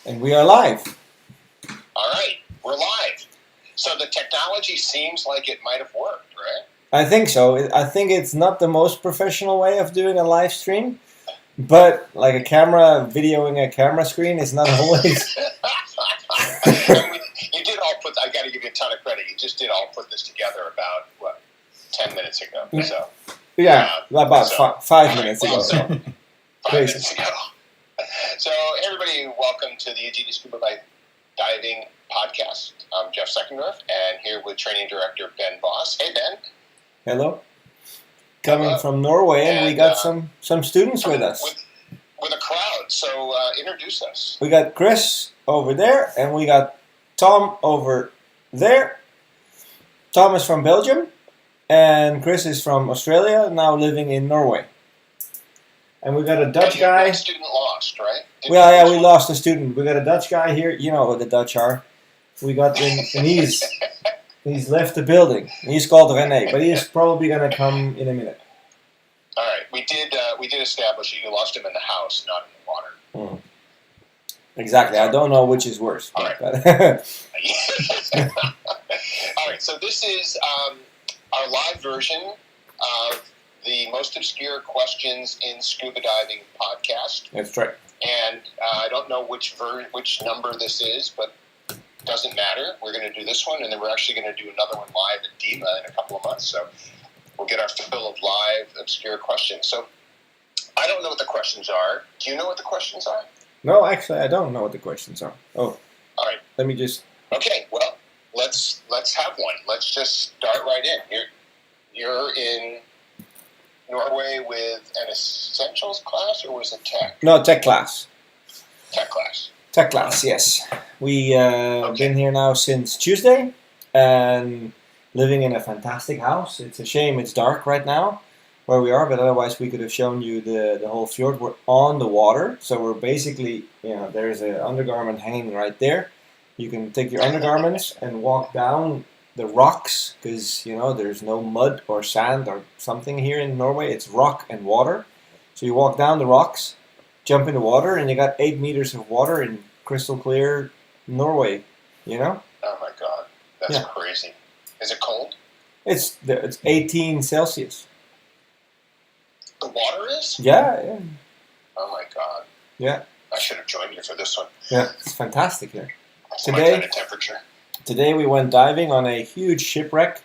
And we are live. All right, we're live. So the technology seems like it might have worked, right? I think so. I think it's not the most professional way of doing a live stream, but like a camera, videoing a camera screen is not always. You did all put, I got to give you a ton of credit. You just did all put this together about, 10 minutes ago. So Yeah, about 5 minutes ago. So 5 minutes ago. So everybody, welcome to the UTD Scuba by Diving podcast. I'm Jeff Seckendorf, and here with training director Ben Voss. Hey, Ben. Hello. Coming from Norway, and we got some students with us. With a crowd, so introduce us. We got Chris over there, and we got Tom over there. Tom is from Belgium, and Chris is from Australia, now living in Norway. And we got a Dutch guy. Student lost, right? We lost a student. We got a Dutch guy here. You know what the Dutch are. We got him, and he's left the building. He's called René, but he is probably gonna come in a minute. All right, we did establish you lost him in the house, not in the water. Exactly. I don't know which is worse. All right. All right. So this is our live version of the most obscure questions in scuba diving podcast. That's right. And I don't know which number this is, but it doesn't matter. We're going to do this one, and then we're actually going to do another one live at DEMA in a couple of months. So we'll get our fill of live obscure questions. So I don't know what the questions are. Do you know what the questions are? No, actually, I don't know what the questions are. Oh, all right. Let me just. Okay. Well, let's have one. Let's just start right in. You're in Norway with an essentials class, or was it tech? No, tech class. Tech class. Tech class, yes. We been here now since Tuesday, and living in a fantastic house. It's a shame it's dark right now where we are, but otherwise we could have shown you the whole fjord. We're on the water, so we're basically, there's an undergarment hanging right there. You can take your undergarments and walk down the rocks, because there's no mud or sand or something here in Norway. It's rock and water. So you walk down the rocks, jump in the water, and you got 8 meters of water in crystal clear Norway. Oh my God, that's crazy. Is it cold? It's 18 Celsius. The water is? Yeah. Oh my God. Yeah. I should have joined you for this one. Yeah, it's fantastic here. That's my kind of temperature. Today we went diving on a huge shipwreck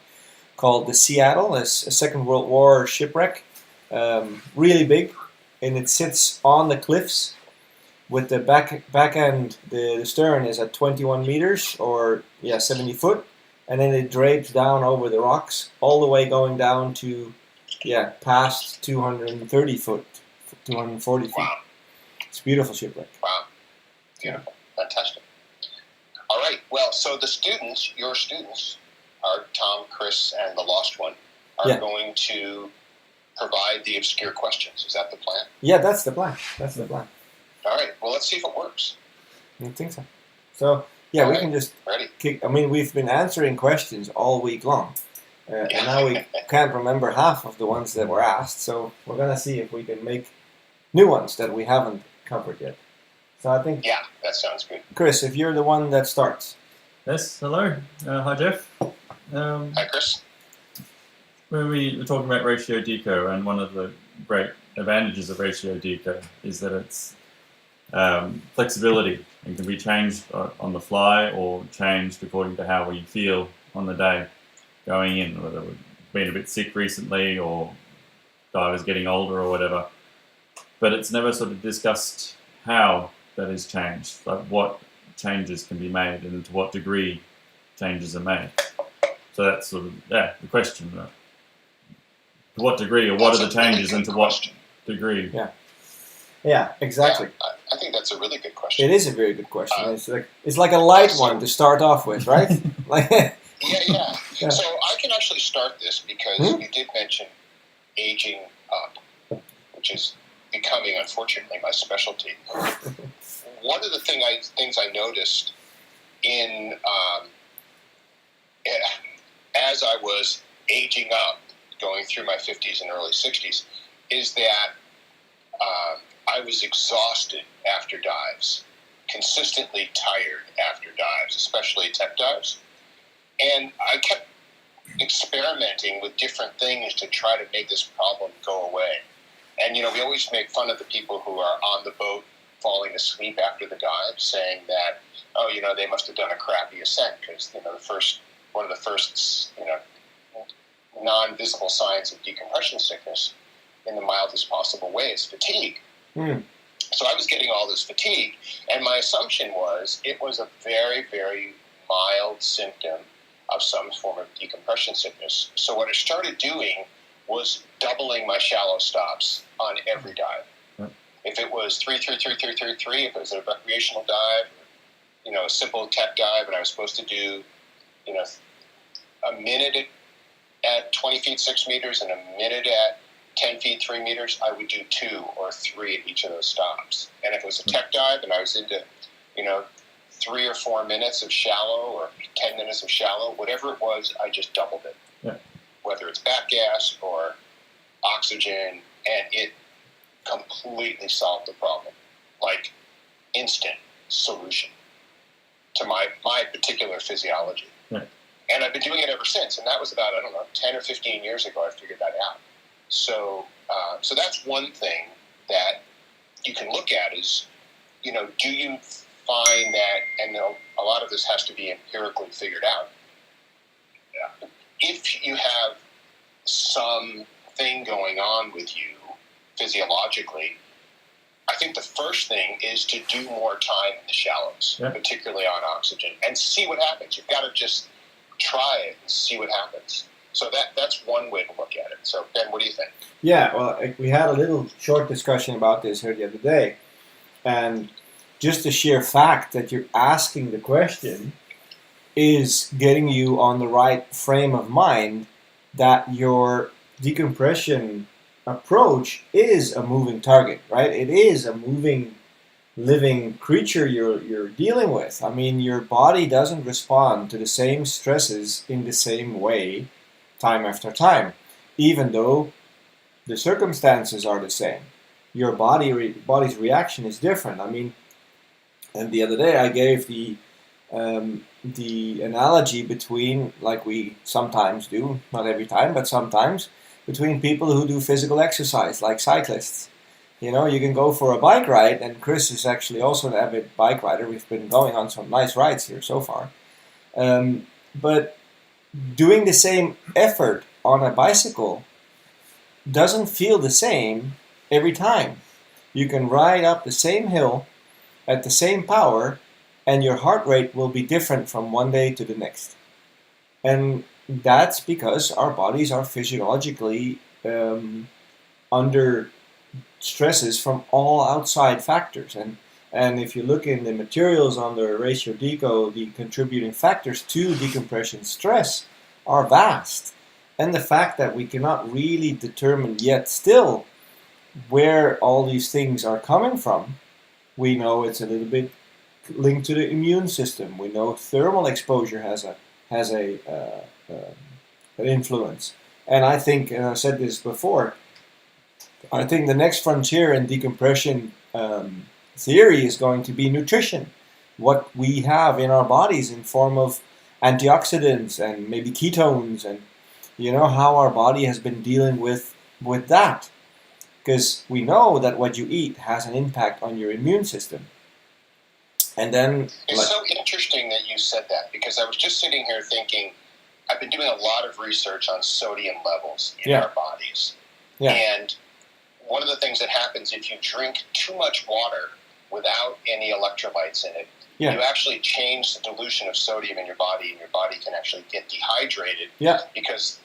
called the Seattle. It's a Second World War shipwreck. Really big, and it sits on the cliffs with the back end. The stern is at 21 meters, or 70 foot, and then it drapes down over the rocks all the way going down to past 230 foot, 240 feet. Wow. It's a beautiful shipwreck. Wow. Beautiful. Fantastic. All right. Well, so your students, are Tom, Chris, and the lost one, are going to provide the obscure questions. Is that the plan? Yeah, that's the plan. All right. Well, let's see if it works. I think so. So, we can just kick. I mean, we've been answering questions all week long. And now we can't remember half of the ones that were asked. So we're going to see if we can make new ones that we haven't covered yet. So I think... Yeah, that sounds good. Chris, if you're the one that starts. Yes, hello. Hi, Jeff. Hi, Chris. When we were talking about ratio deco, and one of the great advantages of ratio deco is that it's flexibility and can be changed on the fly or changed according to how we feel on the day going in, whether we've been a bit sick recently or divers getting older or whatever. But it's never sort of discussed how that is changed, like what changes can be made and to what degree changes are made. So that's sort of, the question. To what degree, or what are the changes and to what degree? Yeah, exactly. I think that's a really good question. It is a very good question. It's like a light one to start off with, right? Yeah. So I can actually start this because you did mention aging up, which is becoming, unfortunately, my specialty. One of the things I noticed as I was aging up, going through my 50s and early 60s, is that I was exhausted after dives consistently tired after dives, especially tech dives. And I kept experimenting with different things to try to make this problem go away. And, we always make fun of the people who are on the boat falling asleep after the dive, saying that, oh, they must have done a crappy ascent because, one of the first, non-visible signs of decompression sickness in the mildest possible way is fatigue. So I was getting all this fatigue, and my assumption was it was a very, very mild symptom of some form of decompression sickness. So what I started doing was doubling my shallow stops on every dive. If it was 3, 3, 3, 3, 3, 3, if it was a recreational dive, a simple tech dive, and I was supposed to do, a minute at 20 feet 6 meters and a minute at 10 feet 3 meters, I would do 2 or 3 at each of those stops. And if it was a tech dive and I was into, 3 or 4 minutes of shallow or 10 minutes of shallow, whatever it was, I just doubled it. Yeah. Whether it's back gas or oxygen, and it completely solved the problem. Like instant solution to my particular physiology. Right. And I've been doing it ever since. And that was about, 10 or 15 years ago I figured that out. So that's one thing that you can look at is, do you find that, and a lot of this has to be empirically figured out, if you have something going on with you physiologically, I think the first thing is to do more time in the shallows, particularly on oxygen, and see what happens. You've got to just try it and see what happens. So that's one way to look at it. So, Ben, what do you think? Yeah, well, we had a little short discussion about this here the other day, and just the sheer fact that you're asking the question is getting you on the right frame of mind that your decompression approach is a moving target, right? It is a moving, living creature you're dealing with. I mean, your body doesn't respond to the same stresses in the same way time after time, even though the circumstances are the same. Your body's reaction is different. I mean, and the other day I gave the analogy between, like we sometimes do, not every time, but sometimes, between people who do physical exercise, like cyclists. You can go for a bike ride, and Chris is actually also an avid bike rider. We've been going on some nice rides here so far. But doing the same effort on a bicycle doesn't feel the same every time. You can ride up the same hill at the same power, and your heart rate will be different from one day to the next. And that's because our bodies are physiologically under stresses from all outside factors. And if you look in the materials on the ratio deco, the contributing factors to decompression stress are vast. And the fact that we cannot really determine yet still where all these things are coming from, we know it's a little bit linked to the immune system. We know thermal exposure has an influence. And I think, and I said this before, I think the next frontier in decompression theory is going to be nutrition. What we have in our bodies in form of antioxidants and maybe ketones, and how our body has been dealing with that. Because we know that what you eat has an impact on your immune system. And then it's so interesting that you said that, because I was just sitting here thinking, I've been doing a lot of research on sodium levels in our bodies. Yeah. And one of the things that happens if you drink too much water without any electrolytes in it, you actually change the dilution of sodium in your body, and your body can actually get dehydrated because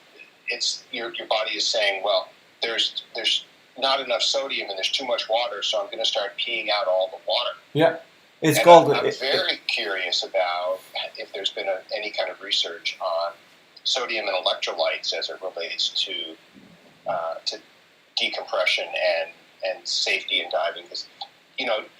it's your body is saying, well, there's not enough sodium and there's too much water, so I'm going to start peeing out all the water. Yeah. I'm very curious about if there's been any kind of research on sodium and electrolytes as it relates to decompression and safety in diving. Because,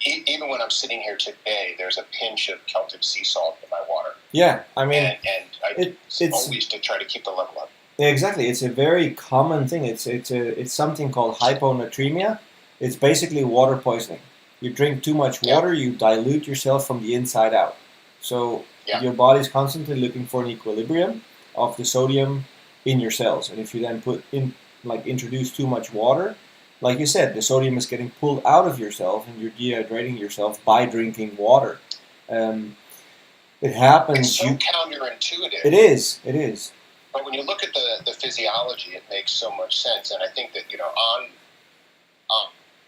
even when I'm sitting here today, there's a pinch of Celtic sea salt in my water. Yeah, I mean, it's always to try to keep the level up. Yeah, exactly. It's a very common thing. It's something called hyponatremia. It's basically water poisoning. you drink too much water, you dilute yourself from the inside out. So Yeah. your body's constantly looking for an equilibrium of the sodium in your cells. And if you then introduce too much water, like you said, the sodium is getting pulled out of yourself and you're dehydrating yourself by drinking water. It happens. It's so counterintuitive. It is. But when you look at the physiology, it makes so much sense. And I think that,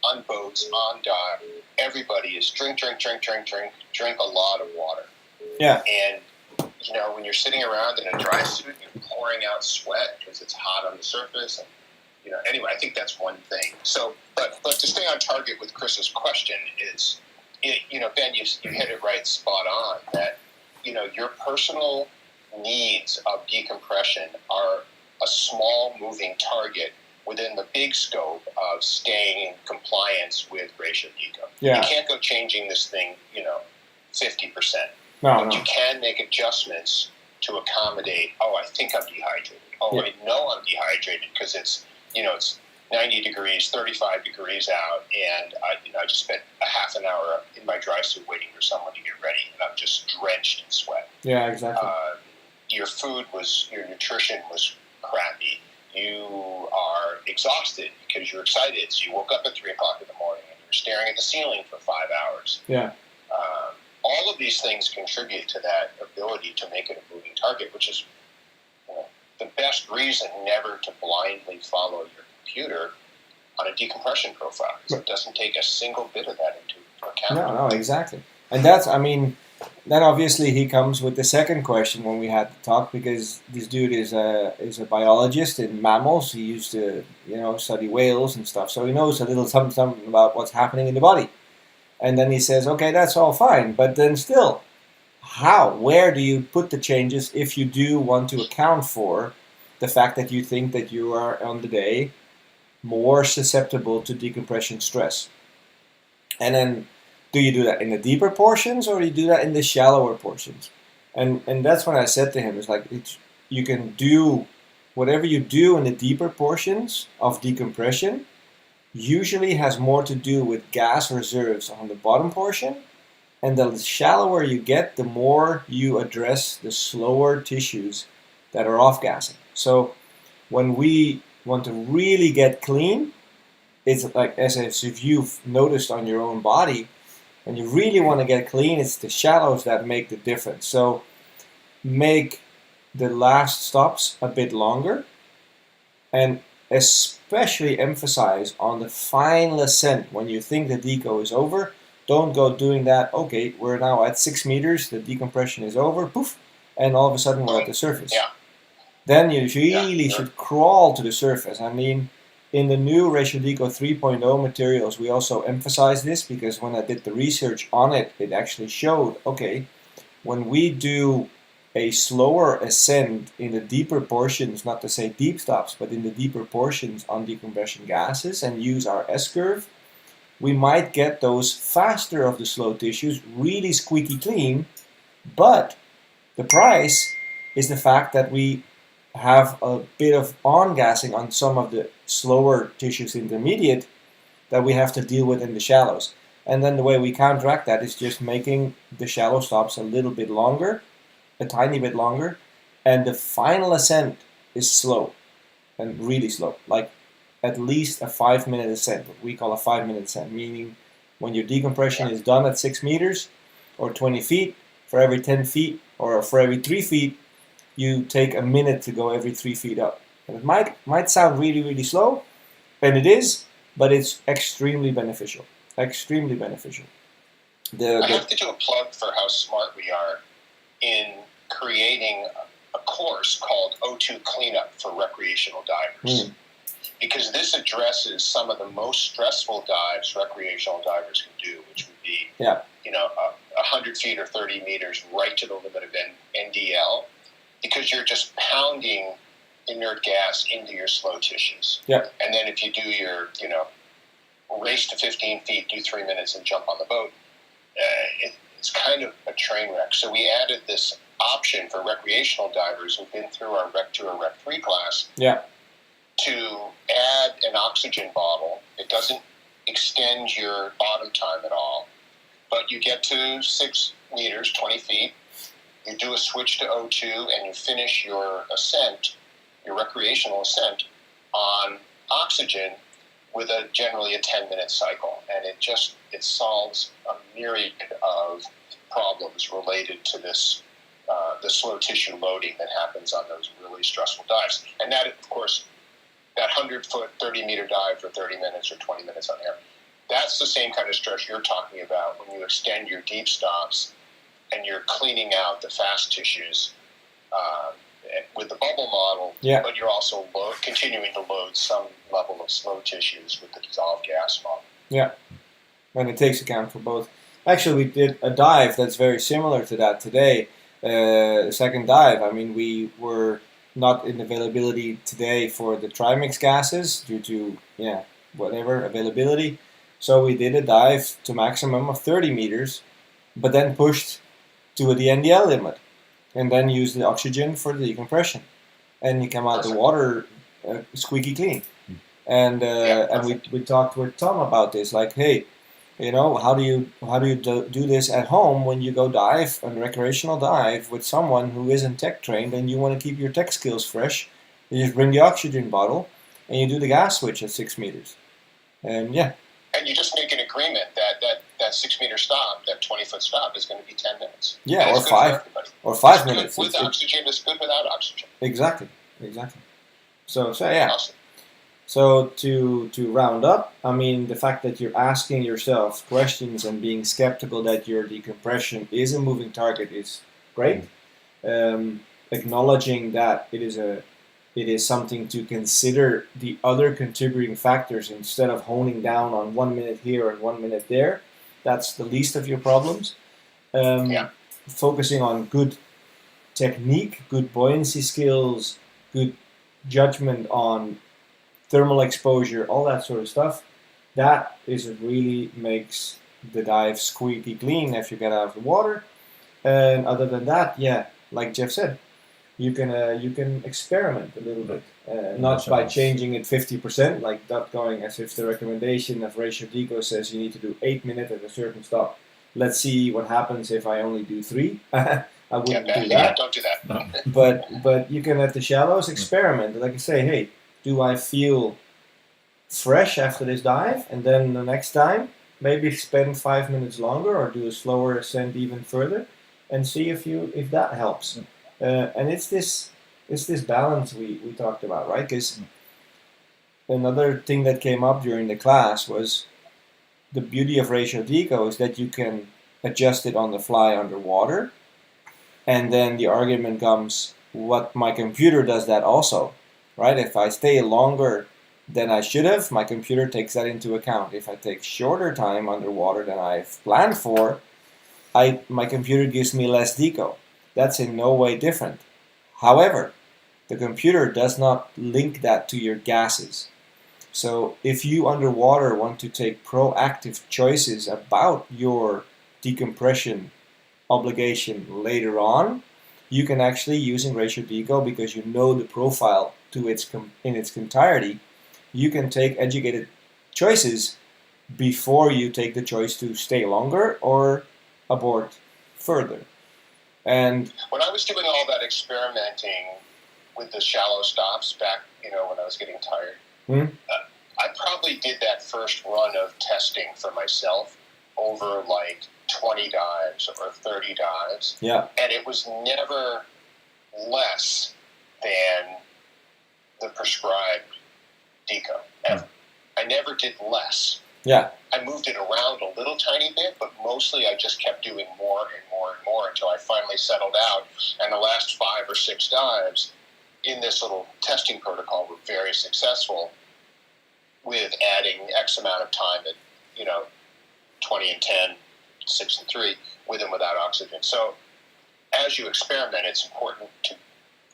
on boats, on dock, everybody is drink a lot of water. Yeah. And, when you're sitting around in a dry suit, you're pouring out sweat because it's hot on the surface. And, anyway, I think that's one thing. So, but to stay on target with Chris's question is, Ben, you hit it right spot on that, your personal needs of decompression are a small moving target within the big scope of staying in compliance with ratio deco. Yeah. You can't go changing this thing, 50%. No. You can make adjustments to accommodate, I think I'm dehydrated. I know I'm dehydrated because it's 90 degrees, 35 degrees out, and I just spent a half an hour in my dry suit waiting for someone to get ready, and I'm just drenched in sweat. Yeah, exactly. Your nutrition was crappy. You are exhausted because you're excited. So you woke up at 3 o'clock in the morning and you're staring at the ceiling for 5 hours. Yeah. All of these things contribute to that ability to make it a moving target, which is the best reason never to blindly follow your computer on a decompression profile, because it doesn't take a single bit of that into account. No, exactly. And that's, then obviously he comes with the second question when we had the talk, because this dude is a biologist in mammals. He used to, study whales and stuff, so he knows a little something about what's happening in the body. And then he says, okay, that's all fine, but then still, where do you put the changes if you do want to account for the fact that you think that you are on the day more susceptible to decompression stress? And then, do you do that in the deeper portions or do you do that in the shallower portions? And that's when I said to him, you can do whatever you do in the deeper portions of decompression usually has more to do with gas reserves on the bottom portion, and the shallower you get, the more you address the slower tissues that are off-gassing. So when we want to really get clean, it's like as if you've noticed on your own body, when you really want to get clean, it's the shallows that make the difference. So make the last stops a bit longer, and especially emphasize on the final ascent. When you think the deco is over, don't go doing that, okay, we're now at 6 meters, the decompression is over, poof, and all of a sudden we're at the surface. Yeah. Then you really should crawl to the surface. In the new Ratio Deco 3.0 materials, we also emphasize this, because when I did the research on it, it actually showed, okay, when we do a slower ascent in the deeper portions, not to say deep stops, but in the deeper portions on decompression gases and use our S-curve, we might get those faster of the slow tissues really squeaky clean, but the price is the fact that we have a bit of on-gassing on some of the slower tissues intermediate that we have to deal with in the shallows. And then the way we counteract that is just making the shallow stops a little bit longer, a tiny bit longer, and the final ascent is slow and really slow, like at least a 5-minute ascent, what we call a 5-minute ascent, meaning when your decompression is done at 6 meters or 20 feet, for every 10 feet or for every 3 feet, you take a minute to go every 3 feet up. And it might sound really, really slow, and it is, but it's extremely beneficial. Extremely beneficial. I have to do a plug for how smart we are in creating a course called O2 Cleanup for recreational divers. Because this addresses some of the most stressful dives recreational divers can do, which would be 100 feet or 30 meters right to the limit of NDL, because you're just pounding inert gas into your slow tissues. Yeah. And then if you do your, race to 15 feet, do 3 minutes and jump on the boat, it's kind of a train wreck. So we added this option for recreational divers who've been through our Rec 2 or Rec 3 class to add an oxygen bottle. It doesn't extend your bottom time at all. But you get to 6 meters, 20 feet, you do a switch to O2, and you finish your ascent, your recreational ascent, on oxygen with generally a 10-minute cycle. And it solves a myriad of problems related to this, the slow tissue loading that happens on those really stressful dives. And that, of course, that 100-foot, 30-meter dive for 30 minutes or 20 minutes on air, that's the same kind of stress you're talking about when you extend your deep stops and you're cleaning out the fast tissues with the bubble model, but you're also continuing to load some level of slow tissues with the dissolved gas model. Yeah, and it takes account for both. Actually, we did a dive that's very similar to that today, second dive. I mean, we were not in availability today for the trimix gases due to, whatever, availability. So we did a dive to maximum of 30 meters, but then pushed to the NDL limit, and then used the oxygen for the decompression. And you come out the water squeaky clean. And we talked with Tom about this, like, hey, how do you do this at home when you go dive, a recreational dive with someone who isn't tech trained and you want to keep your tech skills fresh? You just bring the oxygen bottle and you do the gas switch at 6 meters. And and you just make an agreement that 6 meter stop, that 20-foot stop, is going to be 10 minutes. Yeah, or 5. Or 5 it's minutes. Good with oxygen, it's good without oxygen. Exactly. So yeah. Awesome. So to round up, I mean, the fact that you're asking yourself questions and being skeptical that your decompression is a moving target is great. Acknowledging that it is something to consider the other contributing factors instead of honing down on 1 minute here and 1 minute there. That's the least of your problems. Focusing on good technique, good buoyancy skills, good judgment on thermal exposure, all that sort of stuff. That is what really makes the dive squeaky clean if you get out of the water. And other than that, like Jeff said, you can experiment a little bit, not by changing it 50%, like not going as if the recommendation of ratio deco says you need to do 8 minutes at a certain stop. Let's see what happens if I only do 3. I wouldn't do that. Yeah, don't do that. No. But you can at the shallows experiment. Like I say, hey, do I feel fresh after this dive? And then the next time, maybe spend 5 minutes longer or do a slower ascent even further, and see if that helps. And it's this balance we talked about, right? Because another thing that came up during the class was the beauty of ratio deco is that you can adjust it on the fly underwater. And then the argument comes, what my computer does that also, right? If I stay longer than I should have, my computer takes that into account. If I take shorter time underwater than I've planned for, my computer gives me less deco. That's in no way different. However, the computer does not link that to your gases. So if you underwater want to take proactive choices about your decompression obligation later on, you can actually using ratio deco, because you know the profile to in its entirety, you can take educated choices before you take the choice to stay longer or abort further. And when I was doing all that experimenting with the shallow stops back, when I was getting tired, I probably did that first run of testing for myself over like 20 dives or 30 dives. Yeah. And it was never less than the prescribed deco ever. I never did less. Yeah. I moved it around a little tiny bit, but mostly I just kept doing more and more and more until I finally settled out. And the last 5 or 6 dives in this little testing protocol were very successful with adding X amount of time at, 20 and 10, 6 and 3, with and without oxygen. So as you experiment, it's important to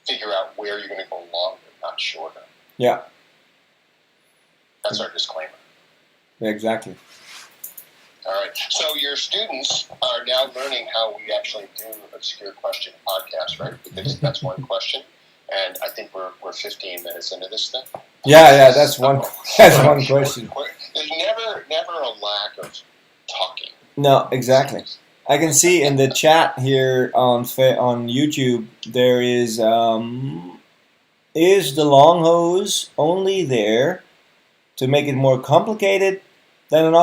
figure out where you're going to go longer, not shorter. Yeah. That's our disclaimer. Exactly. All right. So your students are now learning how we actually do obscure question podcasts, right? Because that's one question, and I think we're 15 minutes into this thing. Yeah, that's one question. there's never a lack of talking. No, exactly. I can see in the chat here on YouTube there is the long hose only there to make it more complicated than an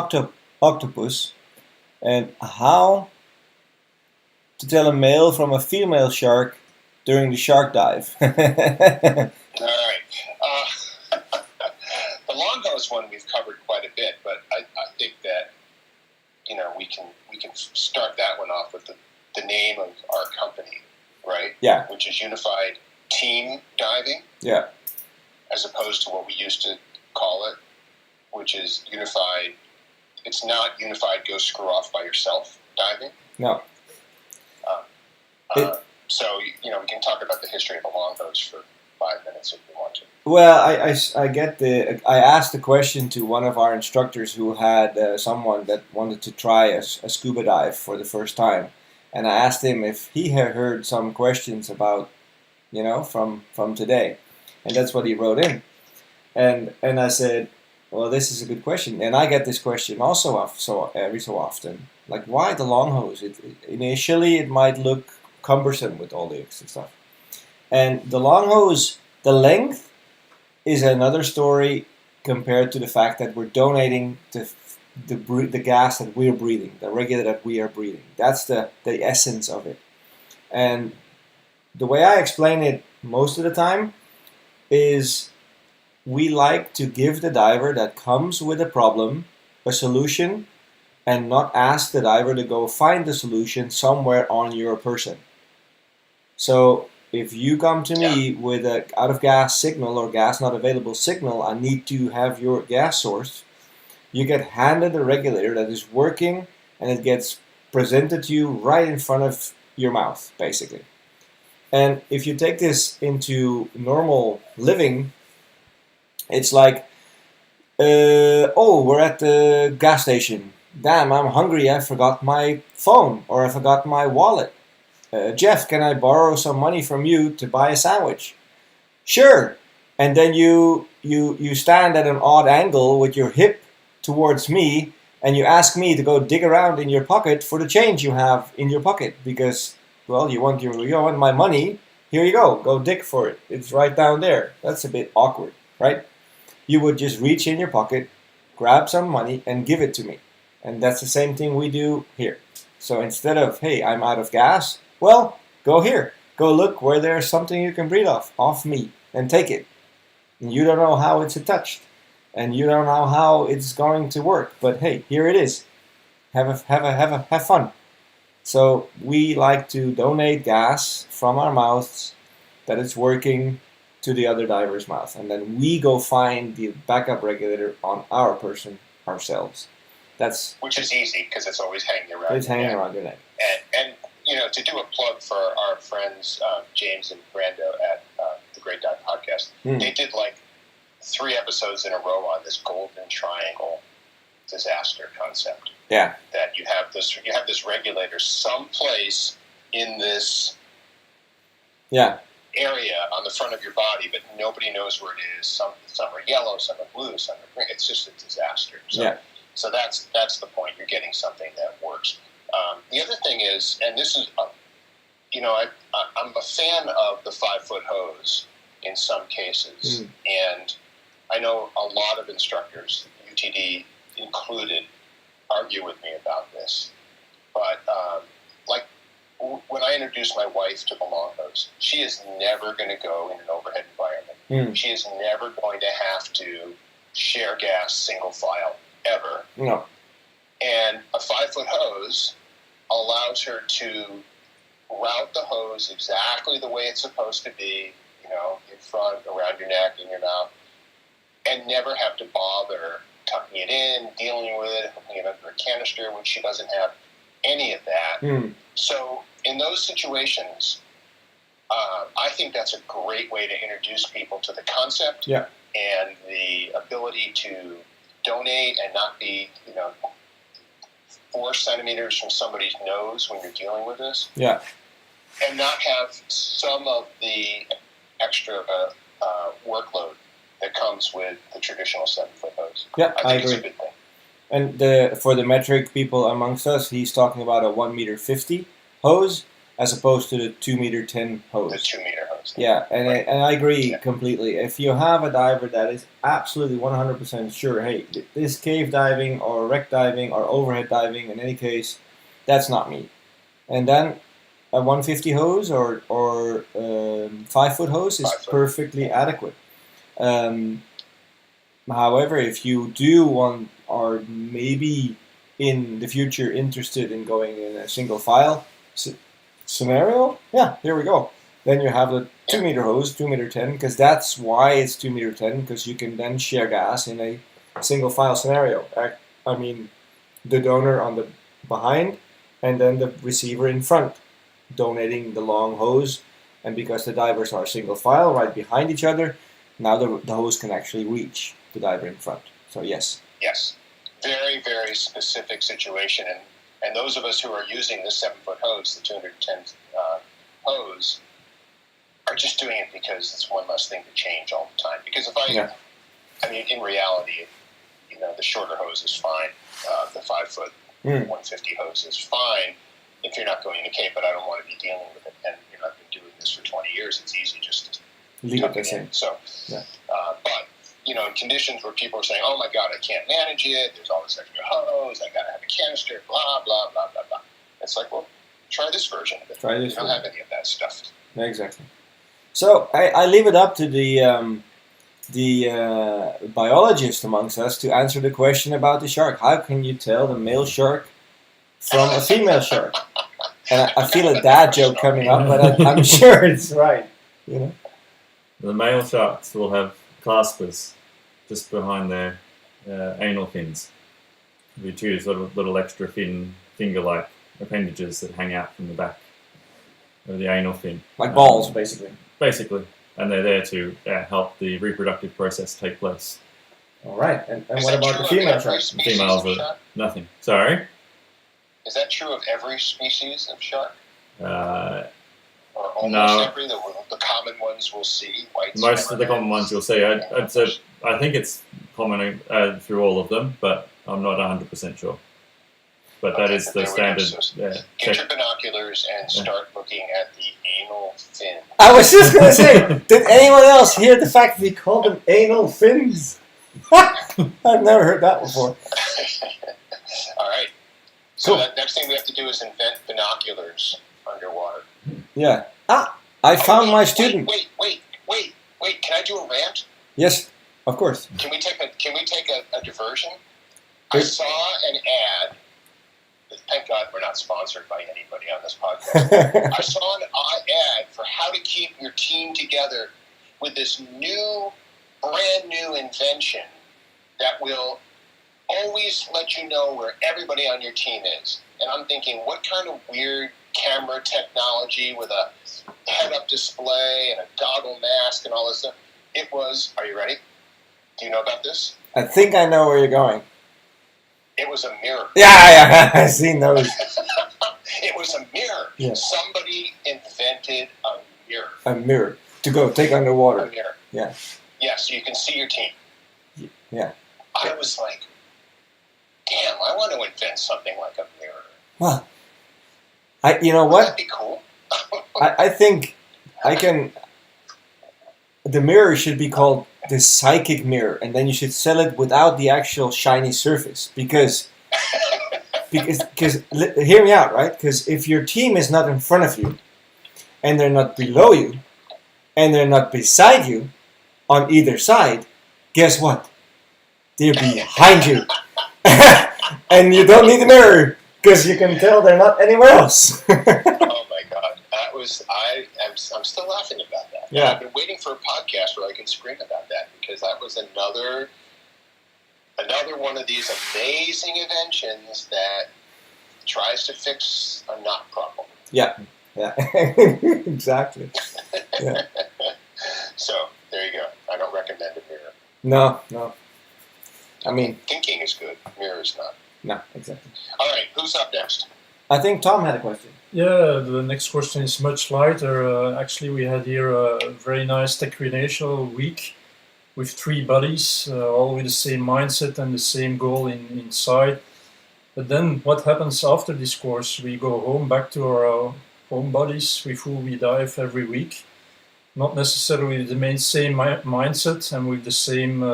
octopus, and how to tell a male from a female shark during the shark dive. All right. The long hose one we've covered quite a bit, but I think that we can start that one off with the name of our company, right? Yeah. Which is Unified Team Diving. Yeah. As opposed to what we used to call it, which is Unified. It's not Unified Go Screw Off by Yourself diving. No. So we can talk about the history of the long hose for 5 minutes if we want to. Well, I get I asked the question to one of our instructors who had someone that wanted to try a scuba dive for the first time, and I asked him if he had heard some questions about, from today, and that's what he wrote in, and I said, well, this is a good question, and I get this question also every so often, like, why the long hose? Initially it might look cumbersome with all the extra stuff, and the long hose, the length is another story compared to the fact that we're donating the gas that we're breathing, the regulator that we are breathing. That's the essence of it. And the way I explain it most of the time is we like to give the diver that comes with a problem a solution and not ask the diver to go find the solution somewhere on your person. So if you come to me with a out of gas signal or gas not available signal, I need to have your gas source. You get handed a regulator that is working, and it gets presented to you right in front of your mouth, basically. And if you take this into normal living, it's like, we're at the gas station. Damn, I'm hungry. I forgot my phone, or I forgot my wallet. Jeff, can I borrow some money from you to buy a sandwich? Sure. And then you stand at an odd angle with your hip towards me, and you ask me to go dig around in your pocket for the change you have in your pocket because, well, you want my money. Here you go dig for it. It's right down there. That's a bit awkward, right? You would just reach in your pocket, grab some money, and give it to me. And that's the same thing we do here. So instead of, hey, I'm out of gas, well, go here. Go look where there's something you can breathe off me, and take it. And you don't know how it's attached, and you don't know how it's going to work. But hey, here it is. Have fun. So we like to donate gas from our mouths that it's working to the other diver's mouth, and then we go find the backup regulator on our person ourselves. Which is easy because it's always hanging around. It's hanging around your neck. And to do a plug for our friends James and Brando at the Great Dive Podcast, they did like 3 episodes in a row on this golden triangle disaster concept. Yeah. That you have this regulator someplace in this area on the front of your body, but nobody knows where it is. Some are yellow, some are blue, some are green. It's just a disaster. So that's the point. You're getting something that works. The other thing is, and this is, I'm a fan of the 5-foot hose in some cases, and I know a lot of instructors, UTD included, argue with me about this. But when I introduce my wife to the long hose, she is never going to go in an overhead environment. She is never going to have to share gas single file ever. No. And a 5-foot hose allows her to route the hose exactly the way it's supposed to be, in front, around your neck, in your mouth, and never have to bother tucking it in, dealing with it, hooking it under a canister when she doesn't have any of that. So in those situations, I think that's a great way to introduce people to the concept and the ability to donate and not be, 4 centimeters from somebody's nose when you're dealing with this. Yeah. And not have some of the extra workload that comes with the traditional 7-foot hose. Yeah, I think it's agree. a good thing. And for the metric people amongst us, he's talking about a 1.50 m hose as opposed to the 2.10 m hose. The 2-meter hose. Yeah, Right. and I agree Yeah. completely. If you have a diver that is absolutely 100% sure, hey, this cave diving or wreck diving or overhead diving, in any case, that's not me. And then a 150 hose or 5-foot hose is 5 foot. perfectly adequate. However, if you do want or maybe in the future interested in going in a single file scenario, yeah, here we go. Then you have the 2-meter hose, 2.10 m, because that's why it's 2.10 m, because you can then share gas in a single file scenario. I mean, the donor on the behind and then the receiver in front, donating the long hose. And because the divers are single file right behind each other, now the hose can actually reach the diver in front. So yes. Yes. Very, very specific situation. And those of us who are using this 7-foot hose, the 210 hose, are just doing it because it's one less thing to change all the time. Because if I mean, in reality, the shorter hose is fine. The 5-foot 150 hose is fine if you're not going to Cape, but I don't want to be dealing with it. And I've been doing this for 20 years. It's easy just to leave it the in. same. So, but in conditions where people are saying, "Oh my God, I can't manage it. There's all this extra hose. I got to have a canister." Blah blah blah blah blah. It's like, well, try this version of it. Try this. You don't have any of that stuff. Exactly. So I leave it up to the biologist amongst us to answer the question about the shark. How can you tell the male shark from a female shark? And I feel a dad joke coming up, but I'm sure it's right. The male sharks will have claspers just behind their anal fins. The two sort of little extra finger-like appendages that hang out from the back of the anal fin. Like balls, basically. Basically. And they're there to help the reproductive process take place. All right. And what about the female shark? Females are nothing. Sorry? Is that true of every species of shark? Or almost No. every? The common ones we'll see? Most of the common ones you'll see. I think it's common through all of them, but I'm not 100% sure. But that is the standard. Get your binoculars and start looking at the anal fin. I was just going to say, did anyone else hear the fact that we called them anal fins? I've never heard that before. All right. So Cool. the next thing we have to do is invent binoculars underwater. Yeah. I found my student. Wait. Can I do a rant? Yes, of course. Can we take a diversion? Good. I saw an ad. Thank God we're not sponsored by anybody on this podcast. I saw an ad for how to keep your team together with this brand new invention that will always let you know where everybody on your team is. And I'm thinking, what kind of weird camera technology with a head-up display and a goggle mask and all this stuff? It was, are you ready? Do you know about this? I think I know where you're going. It was a mirror. Yeah, I've seen those. It was a mirror. Yeah. Somebody invented a mirror. A mirror to go take underwater. A mirror. Yeah. Yeah, so you can see your team. Yeah. I was like, damn, I want to invent something like a mirror. Well, you know Would what? that be cool? I think I can. The mirror should be called the psychic mirror, and then you should sell it without the actual shiny surface. Because hear me out, right? Because if your team is not in front of you, and they're not below you, and they're not beside you, on either side, guess what? They're behind you, and you don't need the mirror because you can tell they're not anywhere else. Oh my God, that was I'm still laughing about that. Yeah. I've been waiting for a podcast where I can scream about that because that was another one of these amazing inventions that tries to fix a knot problem. Yeah, exactly. Yeah. So there you go. I don't recommend a mirror. No. I mean, Thinking is good. Mirror is not. no, exactly. All right, who's up next? I think Tom had a question. Yeah, the next question is much lighter. Actually, we had here a very nice recreational week with 3 buddies, all with the same mindset and the same goal inside. But then what happens after this course? We go home back to our home buddies with who we dive every week. Not necessarily with the same mindset and with the same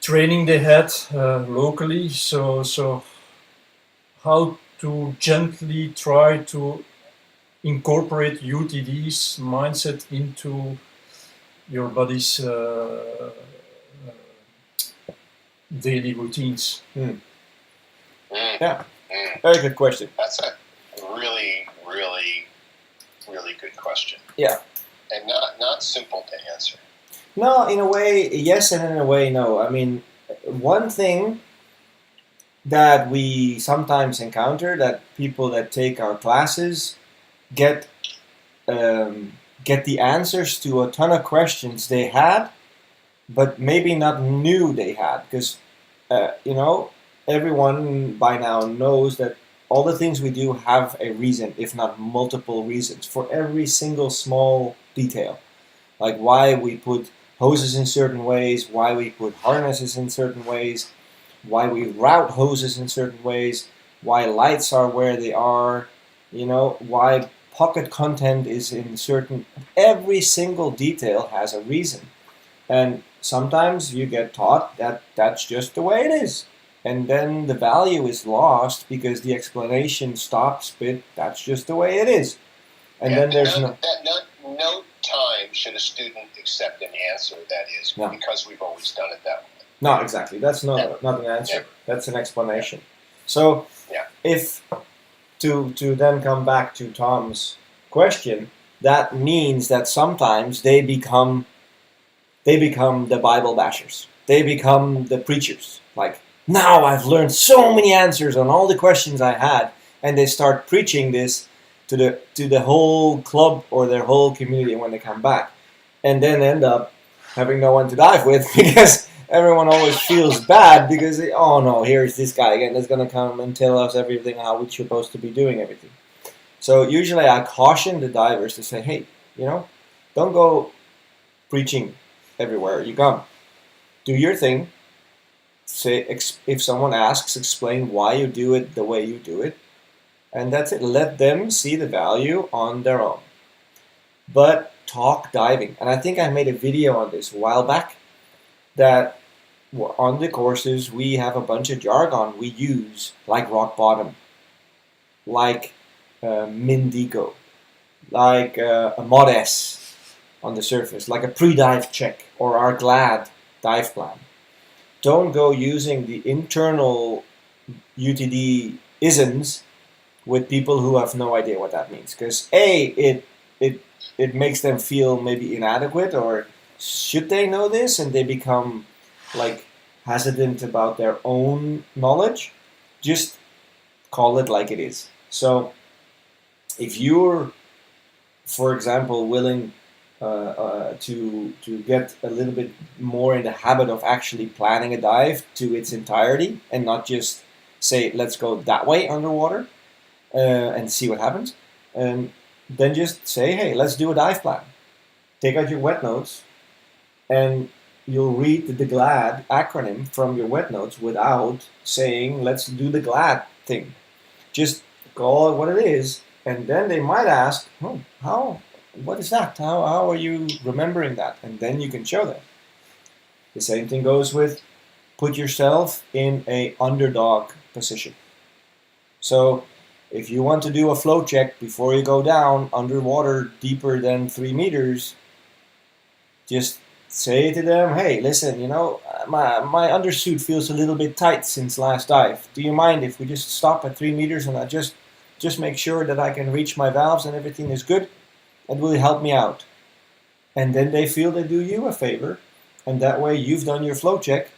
training they had locally. So how to gently try to incorporate UTD's mindset into your body's daily routines? Yeah, very good question. That's a really, really, really good question. Yeah. And not simple to answer. No, in a way, yes, and in a way, no. I mean, one thing that we sometimes encounter that people that take our classes get the answers to a ton of questions they had, but maybe not knew they had, because everyone by now knows that all the things we do have a reason, if not multiple reasons, for every single small detail. Like why we put hoses in certain ways, why we put harnesses in certain ways, why we route hoses in certain ways, why lights are where they are, why pocket content is in certain... Every single detail has a reason. And sometimes you get taught that that's just the way it is. And then the value is lost because the explanation stops with that's just the way it is. And then there's no time should a student accept an answer that is because we've always done it that way. No, exactly. That's not an answer. Never. That's an explanation. So if to then come back to Tom's question, that means that sometimes they become the Bible bashers. They become the preachers. Like, now I've learned so many answers on all the questions I had, and they start preaching this to the whole club or their whole community when they come back, and then end up having no one to dive with because everyone always feels bad because here's this guy again that's going to come and tell us everything how we're supposed to be doing everything. So usually I caution the divers to say, hey, don't go preaching everywhere you come. Do your thing. Say, if someone asks, explain why you do it the way you do it. And that's it. Let them see the value on their own. But talk diving. And I think I made a video on this a while back that on the courses we have a bunch of jargon we use, like rock bottom, like min deco, like a mod S on the surface, like a pre-dive check or our GLAD dive plan. Don't go using the internal UTD isms with people who have no idea what that means. Because it makes them feel maybe inadequate, or should they know this, and they become like hesitant about their own knowledge. Just call it like it is. So if you're, for example, willing to get a little bit more in the habit of actually planning a dive to its entirety and not just say, let's go that way underwater and see what happens, then just say, hey, let's do a dive plan. Take out your wet notes and you'll read the GLAD acronym from your wet notes without saying, let's do the GLAD thing. Just call it what it is, and then they might ask, what is that? How are you remembering that? And then you can show them. The same thing goes with put yourself in a underdog position. So if you want to do a flow check before you go down underwater deeper than 3 meters, just say to them, hey, listen, my undersuit feels a little bit tight since last dive. Do you mind if we just stop at 3 meters and I just make sure that I can reach my valves and everything is good? That will help me out. And then they feel they do you a favor, and that way you've done your flow check,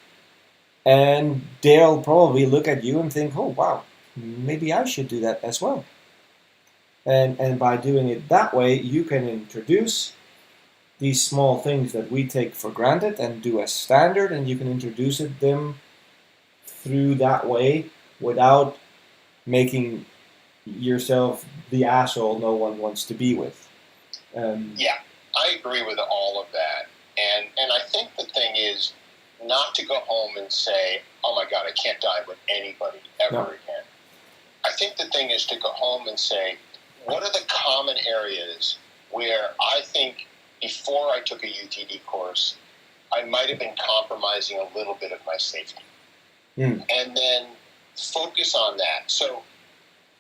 and they'll probably look at you and think, oh wow, maybe I should do that as well. And by doing it that way, you can introduce these small things that we take for granted and do as standard, and you can introduce them through that way without making yourself the asshole no one wants to be with. I agree with all of that. And I think the thing is not to go home and say, oh my God, I can't dive with anybody ever again. I think the thing is to go home and say, what are the common areas where I think before I took a UTD course, I might have been compromising a little bit of my safety. And then focus on that. So,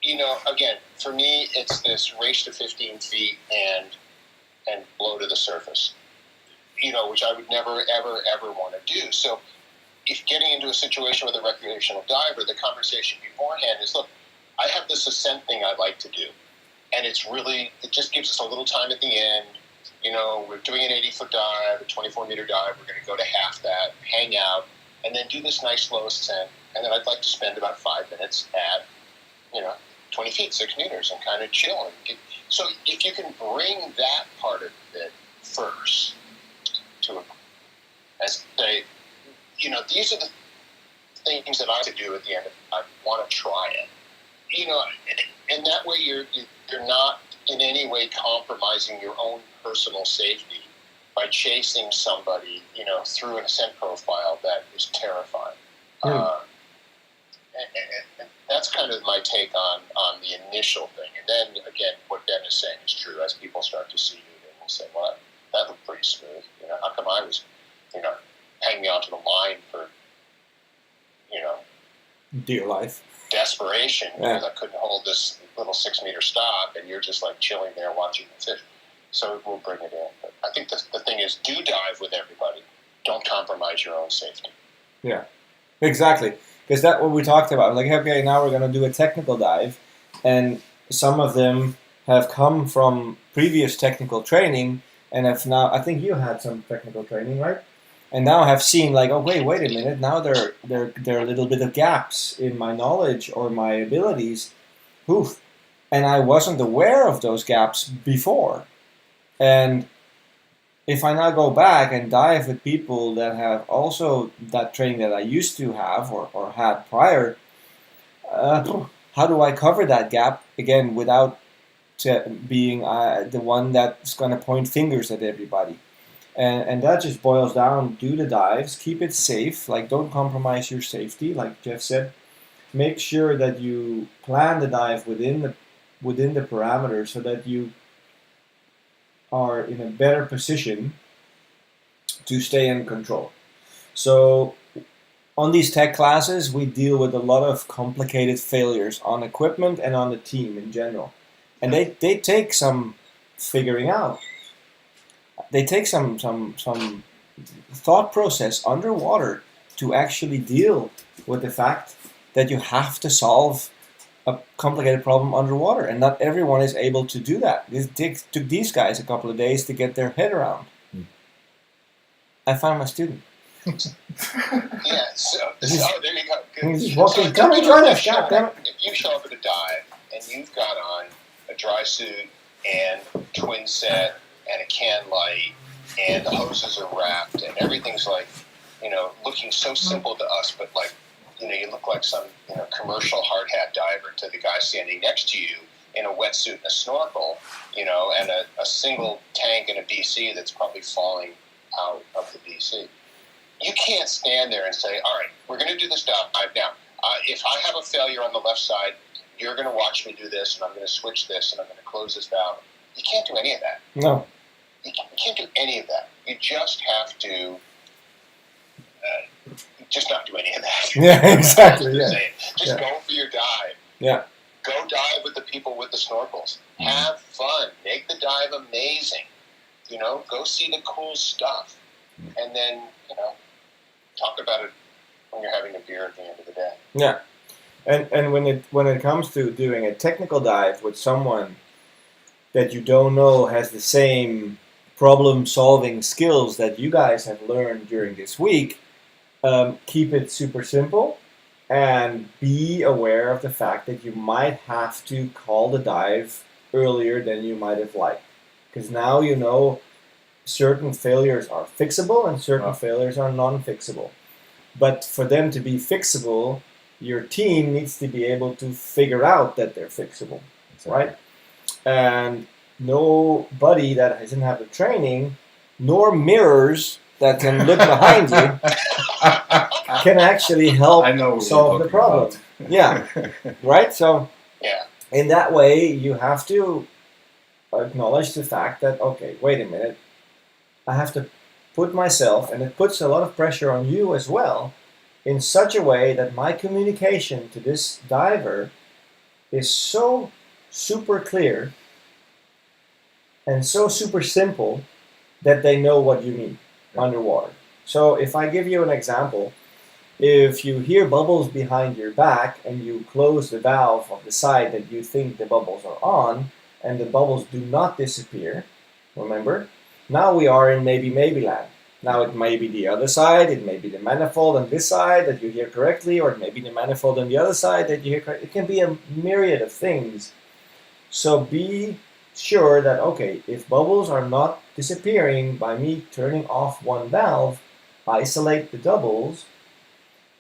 again, for me, it's this race to 15 feet and blow to the surface, which I would never, ever, ever want to do. So if getting into a situation with a recreational diver, the conversation beforehand is, look, I have this ascent thing I'd like to do. And it just gives us a little time at the end. We're doing an 80-foot dive, a 24-meter dive. We're going to go to half that, hang out, and then do this nice slow ascent. And then I'd like to spend about 5 minutes at, 20 feet, 6 meters, and kind of chill. So if you can bring that part of it first as say, these are the things that I could do at the end. I want to try it. And that way you're not in any way compromising your own personal safety by chasing somebody, through an ascent profile that is terrifying. And that's kind of my take on the initial thing. And then, again, what Ben is saying is true. As people start to see you, they will say, well, that looked pretty smooth. How come I was, hanging onto the line for, dear life. Desperation, because I couldn't hold this little 6-meter stop, and you're just like chilling there watching the fish. So we'll bring it in. But I think the thing is, do dive with everybody. Don't compromise your own safety. Yeah, exactly. Because that's what we talked about. Like, okay, now we're going to do a technical dive, and some of them have come from previous technical training and have now, I think you had some technical training, right? And now have seen like, oh wait a minute, now there are a little bit of gaps in my knowledge or my abilities. Oof. And I wasn't aware of those gaps before. And if I now go back and dive with people that have also that training that I used to have or had prior, how do I cover that gap again without being the one that's going to point fingers at everybody? And that just boils down, do the dives, keep it safe, like don't compromise your safety, like Jeff said. Make sure that you plan the dive within the parameters so that you are in a better position to stay in control. So on these tech classes, we deal with a lot of complicated failures on equipment and on the team in general. And they take some figuring out. They take some thought process underwater to actually deal with the fact that you have to solve a complicated problem underwater, and not everyone is able to do that. It took these guys a couple of days to get their head around. I found my student. Yeah, so there you go. Good. He's walking. Come and join us, God damn it. If you show up at a dive and you've got on a dry suit and twin set and a can light, and the hoses are wrapped, and everything's like, looking so simple to us, but like, you look like some, commercial hard hat diver to the guy standing next to you in a wetsuit and a snorkel, and a single tank and a BC that's probably falling out of the BC. You can't stand there and say, all right, we're going to do this dive now. If I have a failure on the left side, you're going to watch me do this, and I'm going to switch this, and I'm going to close this valve. You can't do any of that. No. You can't do any of that. You just have to just not do any of that. Yeah, exactly. Yeah. Just go for your dive. Yeah. Go dive with the people with the snorkels. Have fun. Make the dive amazing. Go see the cool stuff. And then, talk about it when you're having a beer at the end of the day. Yeah. And when it comes to doing a technical dive with someone that you don't know has the same problem-solving skills that you guys have learned during this week, keep it super simple and be aware of the fact that you might have to call the dive earlier than you might have liked. Because now you know certain failures are fixable and certain failures are non-fixable. But for them to be fixable, your team needs to be able to figure out that they're fixable, right? And nobody that doesn't have the training nor mirrors that can look behind you can actually help I know what solve you're the problem. talking Yeah. about. Right? So Yeah. in that way, you have to acknowledge the fact that, okay, wait a minute, I have to put myself, and it puts a lot of pressure on you as well, in such a way that my communication to this diver is so super clear and so super simple that they know what you mean underwater. So if I give you an example, if you hear bubbles behind your back and you close the valve of the side that you think the bubbles are on, and the bubbles do not disappear, remember, now we are in maybe land. Now it may be the other side, it may be the manifold on this side that you hear correctly, or it may be the manifold on the other side that you hear correctly. It can be a myriad of things. So be sure that, okay, if bubbles are not disappearing by me turning off one valve, isolate the doubles,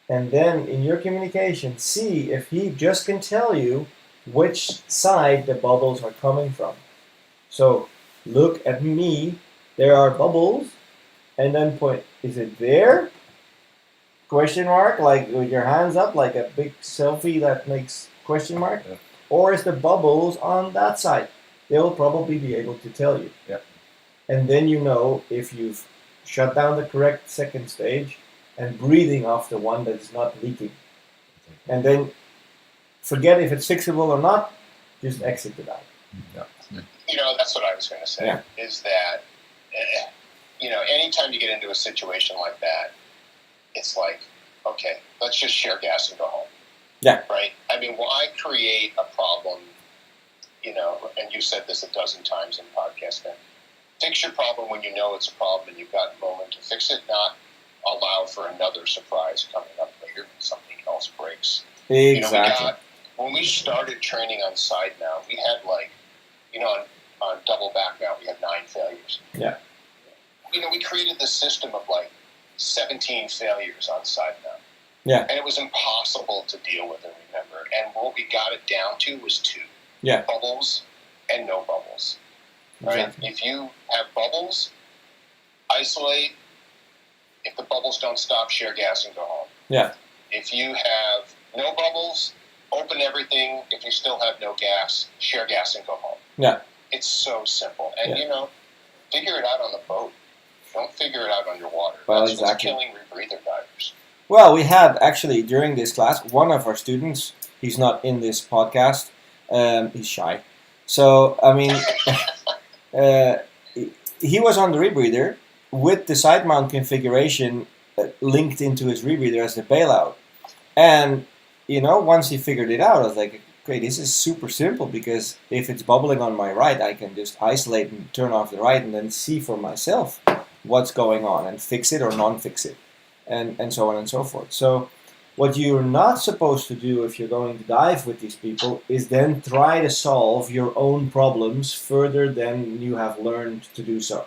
and then in your communication, see if he just can tell you which side the bubbles are coming from. So look at me, there are bubbles, and then point, is it there? Question mark, like with your hands up, like a big selfie that makes question mark. Yeah. Or is the bubbles on that side? They'll probably be able to tell you. Yeah. And then you know if you've shut down the correct second stage and breathing off the one that is not leaking. And then forget if it's fixable or not, just exit the valve. Yeah. You know, that's what I was going to say, is that, you know, anytime you get into a situation like that, it's like, okay, let's just share gas and go home. Yeah. Right? I mean, why create a problem, you know, and you said this a dozen times in podcasting, fix your problem when you know it's a problem and you've got a moment to fix it, not allow for another surprise coming up later when something else breaks. Exactly. You know, when we started training on side mount, we had like, you know, on double back mount, we had 9 failures. Yeah. You know, we created this system of like 17 failures on side mount. Yeah. And it was impossible to deal with and remember. And what we got it down to was 2. Yeah. Bubbles and no bubbles. Right? Exactly. If you have bubbles, isolate. If the bubbles don't stop, share gas and go home. Yeah. If you have no bubbles, open everything. If you still have no gas, share gas and go home. Yeah. It's so simple. And, Yeah. you know, figure it out on the boat. Don't figure it out underwater. Well, That's exactly. what's killing rebreather divers. Well, we had actually during this class, one of our students, he's not in this podcast, he's shy. So, I mean, he was on the rebreather with the side mount configuration linked into his rebreather as the bailout. And, you know, once he figured it out, I was like, okay, this is super simple because if it's bubbling on my right, I can just isolate and turn off the right and then see for myself what's going on and fix it or non-fix it. And so on and so forth. So what you're not supposed to do if you're going to dive with these people is then try to solve your own problems further than you have learned to do so.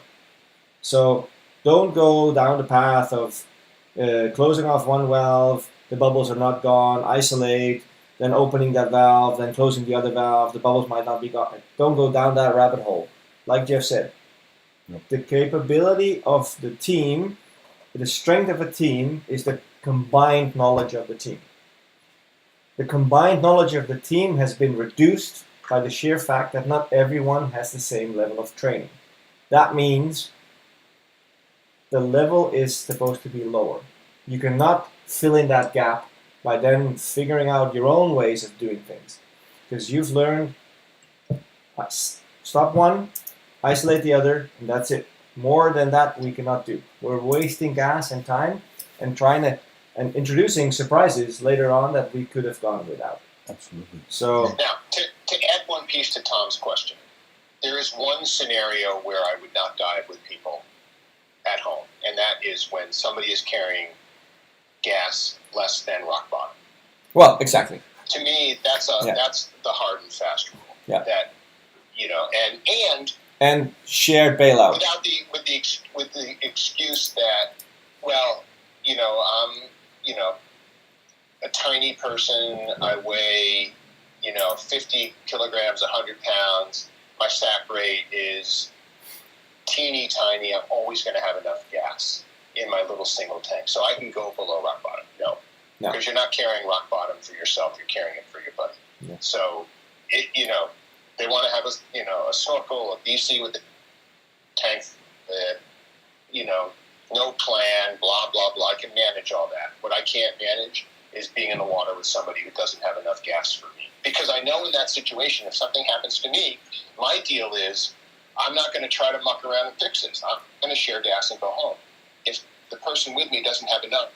So don't go down the path of closing off one valve, the bubbles are not gone, isolate, then opening that valve, then closing the other valve, the bubbles might not be gone. Don't go down that rabbit hole. Like Jeff said, the capability of the team, the strength of a team is the combined knowledge of the team. The combined knowledge of the team has been reduced by the sheer fact that not everyone has the same level of training. That means the level is supposed to be lower. You cannot fill in that gap by then figuring out your own ways of doing things. Because you've learned, stop one, isolate the other, and that's it. More than that we cannot do. We're wasting gas and time and introducing surprises later on that we could have gone without. Absolutely. So now, to add one piece to Tom's question, there is one scenario where I would not dive with people at home, and that is when somebody is carrying gas less than rock bottom. well, exactly. To me, that's the hard and fast rule. Yeah. That, you know, And shared bailout. with the excuse that, well, you know, I'm, you know, a tiny person. I weigh, you know, 50 kilograms, 100 pounds. My SAC rate is teeny tiny, I'm always going to have enough gas in my little single tank, so I can go below rock bottom. No, No. because you're not carrying rock bottom for yourself; you're carrying it for your buddy. Yeah. So, they want to have a snorkel, a BC with the tank, no plan, blah blah blah. I can manage all that. What I can't manage is being in the water with somebody who doesn't have enough gas for me. Because I know in that situation, if something happens to me, my deal is I'm not going to try to muck around and fix this. I'm going to share gas and go home. If the person with me doesn't have enough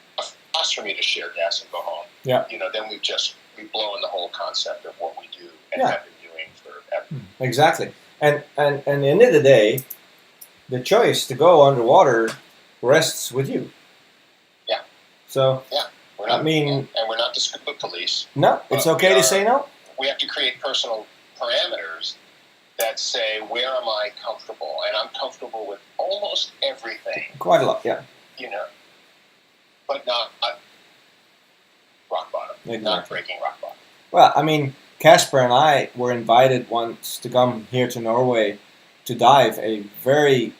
gas for me to share gas and go home, then we've blown the whole concept of what we do and have been doing forever. Exactly. And at the end of the day, the choice to go underwater rests with you. Yeah. So, We're not, I mean... And we're not the scuba police. No, it's okay to say no. We have to create personal parameters that say, where am I comfortable? And I'm comfortable with almost everything. Quite a lot, yeah. But not rock bottom. Exactly. Not breaking rock bottom. Well, I mean, Casper and I were invited once to come here to Norway to dive a very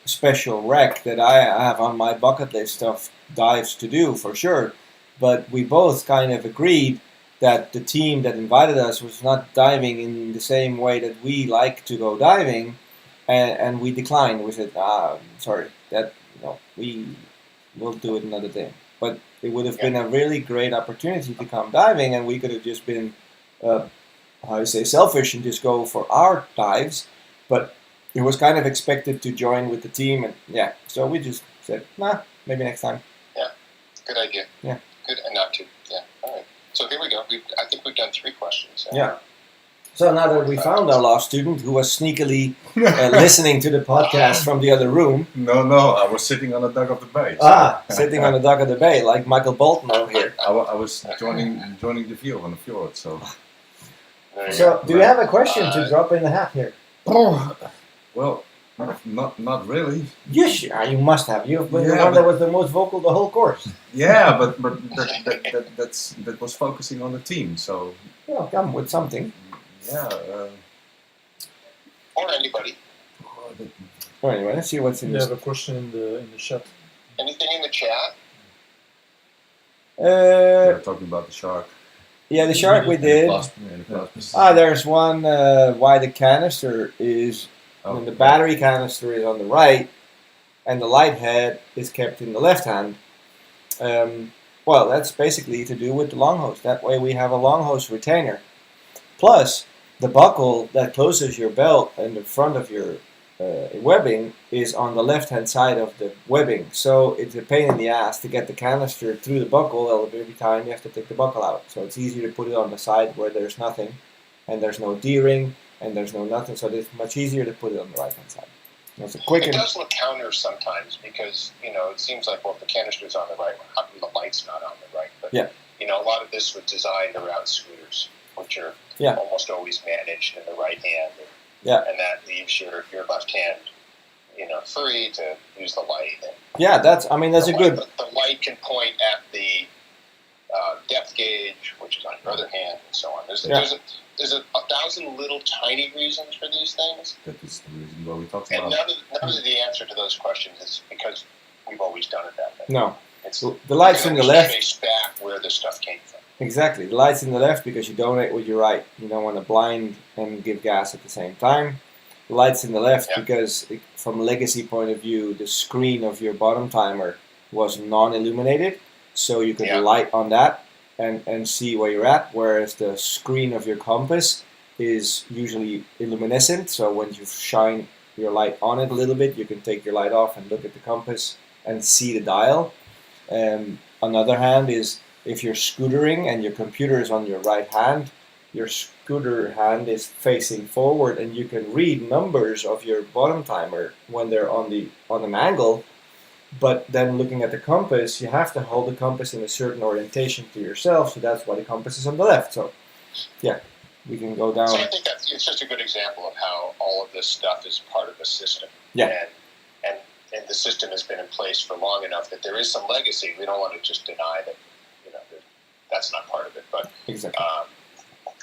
special wreck that I have on my bucket list of dives to do for sure. But we both kind of agreed that the team that invited us was not diving in the same way that we like to go diving, and we declined. We said, sorry, we will do it another day. But it would have been a really great opportunity to come diving, and we could have just been, selfish and just go for our dives. But it was kind of expected to join with the team, and so we just said, maybe next time. Yeah, good idea. Yeah. Good, and not to. Yeah, all right. So here we go. I think we've done 3 questions. Yeah. So now that we found our lost student who was sneakily listening to the podcast from the other room. No, I was sitting on the dock of the bay. So. Sitting on the dock of the bay, like Michael Bolton over here. I was joining the view on the fjord. So do you have a question to drop in the hat here? Well, not really. Yes, you must have. You've been the one that was the most vocal the whole course. Yeah, but that was focusing on the team. So come with something. Yeah. Or anybody. Anyway, let's see what's in You this. have a question in the chat. Anything in the chat? We're talking about the shark. Yeah, the shark we did. There's one why the canister is, when the battery canister is on the right and the light head is kept in the left hand. Well, that's basically to do with the long hose. That way we have a long hose retainer. Plus, the buckle that closes your belt and the front of your webbing is on the left-hand side of the webbing. So it's a pain in the ass to get the canister through the buckle. Every time you have to take the buckle out. So it's easier to put it on the side where there's nothing, and there's no D-ring, and there's no nothing. So it's much easier to put it on the right-hand side. It's a quick. It does look counter sometimes because it seems like if the canister's on the right, how come the light's not on the right? But a lot of this was designed around scooters, which are almost always managed in the right hand. And that leaves your left hand, free to use the light. And that's a good. The light can point at the depth gauge, which is on your other hand, and so on. There's a thousand little tiny reasons for these things. That is the reason why we talked and about. none of the answer to those questions is because we've always done it that way. No, it's the light's in the left. Trace back where this stuff came from. Exactly, the light's in the left because you donate with your right. You don't want to blind and give gas at the same time. The light's in the left because, from a legacy point of view, the screen of your bottom timer was non-illuminated, so you could light on that and see where you're at, whereas the screen of your compass is usually illuminescent, so when you shine your light on it a little bit, you can take your light off and look at the compass and see the dial. On the other hand is, if you're scootering and your computer is on your right hand, your scooter hand is facing forward and you can read numbers of your bottom timer when they're on the angle. But then looking at the compass, you have to hold the compass in a certain orientation to yourself, so that's why the compass is on the left. So, we can go down. So I think it's just a good example of how all of this stuff is part of a system. And the system has been in place for long enough that there is some legacy. We don't want to just deny that, that's not part of it. But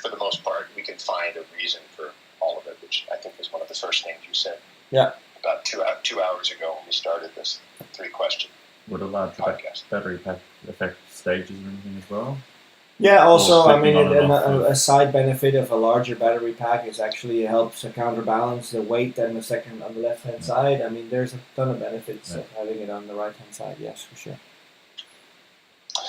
for the most part, we can find a reason for all of it, which I think was one of the first things you said. Yeah. about 2 hours ago when we started this 3-question Would a large podcast. battery pack affect stages or anything as well? Yeah, also, I mean, flipping on and off a side benefit of a larger battery pack is actually it helps to counterbalance the weight on the left-hand side. I mean, there's a ton of benefits of having it on the right-hand side, yes, for sure.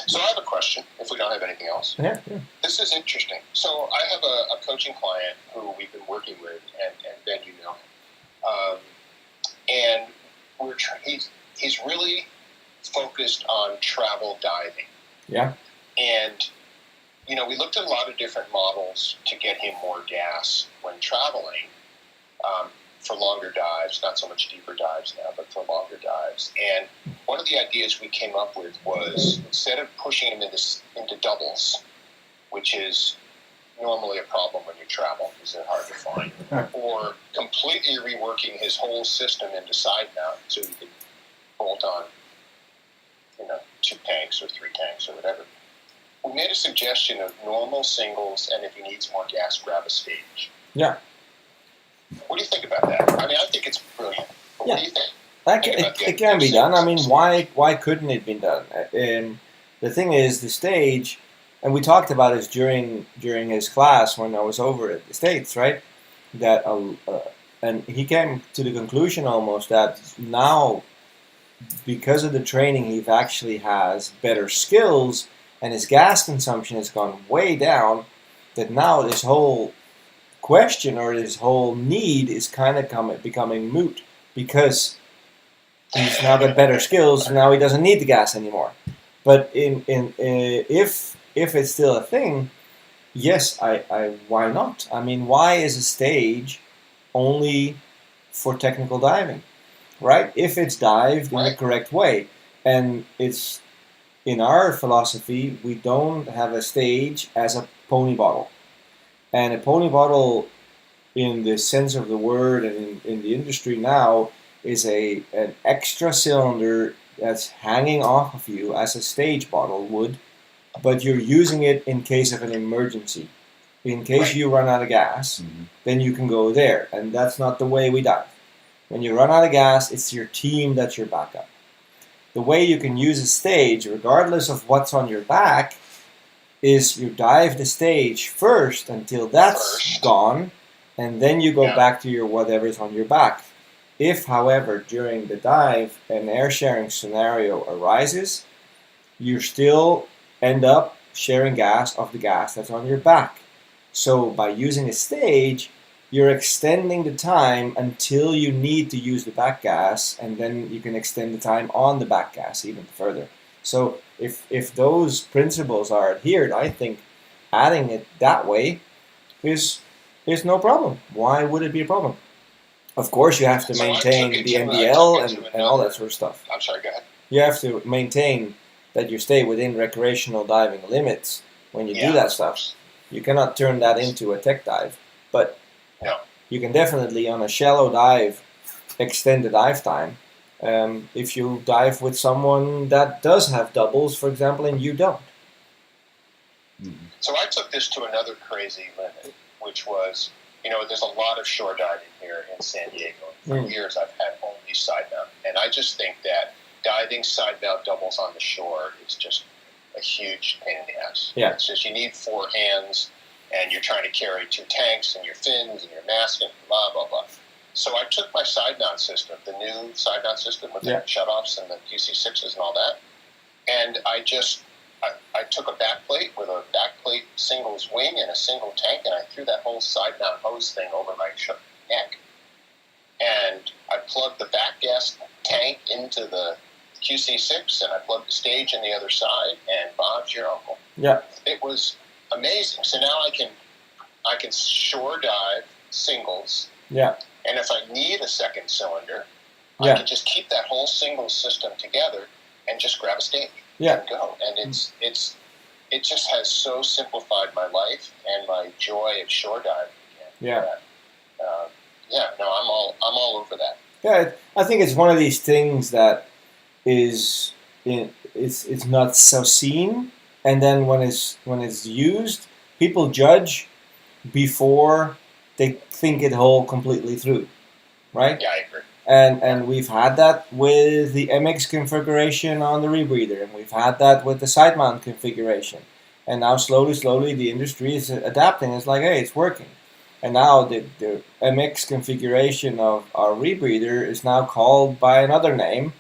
So I have a question, if we don't have anything else. Yeah. This is interesting. So I have a coaching client who we've been working with, and Ben, you know him. And he's really focused on travel diving. Yeah. And, we looked at a lot of different models to get him more gas when traveling for longer dives, not so much deeper dives now, but for longer dives. And one of the ideas we came up with was, instead of pushing him into doubles, which is normally a problem when you travel because they're hard to find, or completely reworking his whole system into side mount so he can bolt on, 2 tanks or 3 tanks or whatever. We made a suggestion of normal singles, and if he needs more gas, grab a stage. Yeah. What do you think about that? I mean, I think it's brilliant. But what do you think? It can be done. I mean, why couldn't it be done? The thing is, the stage, and we talked about this during his class when I was over at the States, right? That and he came to the conclusion almost that now, because of the training, he actually has better skills, and his gas consumption has gone way down. That now this whole question or this whole need is kind of becoming moot because he's now got better skills. Now he doesn't need the gas anymore. But if it's still a thing, yes, why not? I mean, why is a stage only for technical diving, right? If it's dived in the correct way, and it's in our philosophy, we don't have a stage as a pony bottle. And a pony bottle, in the sense of the word and in the industry now, is an extra cylinder that's hanging off of you as a stage bottle would, but you're using it in case of an emergency. In case you run out of gas, then you can go there. And that's not the way we dive. When you run out of gas, it's your team that's your backup. The way you can use a stage, regardless of what's on your back, is you dive the stage first until that's gone, and then you go back to your whatever's on your back. If, however, during the dive an air sharing scenario arises, you still end up sharing gas of the gas that's on your back. So by using a stage, you're extending the time until you need to use the back gas, and then you can extend the time on the back gas even further. So if those principles are adhered, I think adding it that way is no problem. Why would it be a problem? Of course, you have to maintain the NDL and all that sort of stuff. I'm sorry, go ahead. You have to maintain that you stay within recreational diving limits when you do that stuff. You cannot turn that into a tech dive. But you can definitely, on a shallow dive, extend the dive time. If you dive with someone that does have doubles, for example, and you don't. So I took this to another crazy limit, which was, there's a lot of shore diving here in San Diego. For years I've had only side mount. And I just think that diving side mount doubles on the shore is just a huge pain in the ass. Yeah. It's just you need 4 hands, and you're trying to carry 2 tanks and your fins and your mask and blah, blah, blah. So I took my side mount system, the new side mount system with the shutoffs and the QC6s and all that, and I took a back plate with a back plate singles wing and a single tank, and I threw that whole side mount hose thing over my neck. And I plugged the back gas tank into the QC6, and I plugged the stage in the other side, and Bob's your uncle. Yeah. It was amazing. So now I can shore dive singles. Yeah. And if I need a second cylinder, I can just keep that whole single system together and just grab a stage and go. And it just has so simplified my life and my joy of shore diving. I'm all over that. Yeah, I think it's one of these things that is it's not so seen, and then when it's used, people judge before they think it whole completely through, right? Yeah, I agree. And we've had that with the MX configuration on the rebreather, and we've had that with the side mount configuration. And now slowly the industry is adapting. It's like, hey, it's working. And now the MX configuration of our rebreather is now called by another name.